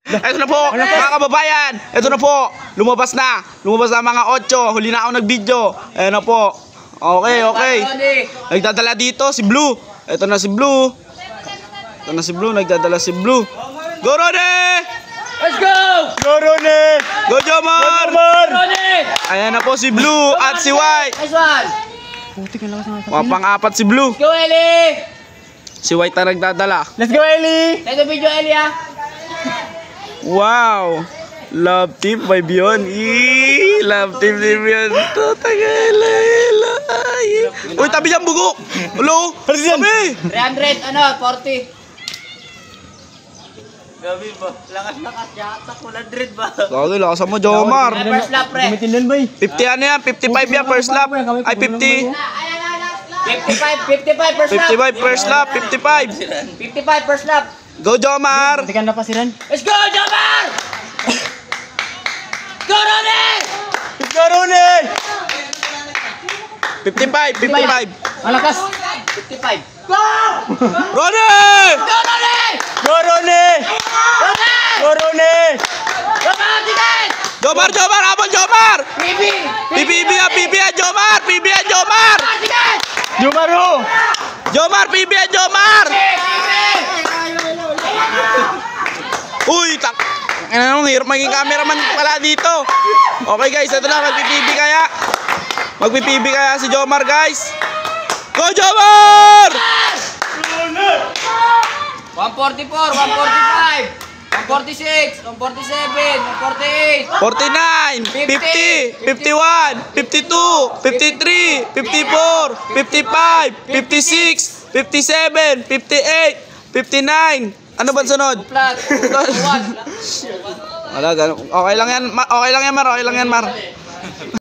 Ito na po, mga kababayan. Ito na po. Lumabas na. Lumabas na mga 8. Huli na ako nag-video. Ayan na po. Okay, okay. Nagdadala dito si Blue. Ito na si Blue. Ito na si Blue. Nagdadala si Blue. Go, Ronnie! Let's go! Go, Ronnie! Go, Jomar! Ronnie! Ayan na po si Blue at si White. Nice one! Pang-apat si Blue. Let's go, Ellie! Si White na nagdadala. Let's go, Ellie! Take the video, Ellie, ah! Wow! Love team by Bion. Love team ni Bion. Uy, tabi niyang bugok. Hello? Tabi! 300, 40. Gabi ba? Lakas yata, 100 ba? Gagi, lakasan mo, Jomar. First lap, pre. Gamitin nun, boy. 50 ano yan? 55 yan, first lap. Ay, 50. 55 first lap. 55 first lap, 55. 55 first lap. Go, Jomar! Hindi ka na pasiran. Let's go, Jomar! Go, Ronnie! Let's go, Ronnie! 55, 55. Malakas. 55. Ronnie! Go, Ronnie! Go, Ronnie! Ronnie! Go, Ronnie! Jomar, ticket! Jomar, Jomar! Abon, Jomar! Bibi! PBB yan, Jomar! PBB yan, Jomar! Ticket! Jumaro! Jomar, PBB yan, Jomar! Uy, tak... Ano, hirap maging cameraman pala dito. Okay guys, ito na, magpipibi kaya. Magpipibi kaya si Jomar, guys. Go, Jomar! 144, 145, 146, 147, 148, 49, 50, 51, 52, 53, 54, 55, 56, 57, 58, 59. Ano ba sunod? flat, 1. Wala, ganun. Okay lang yan, okay lang yan, Mar. Okay lang yan, Mar.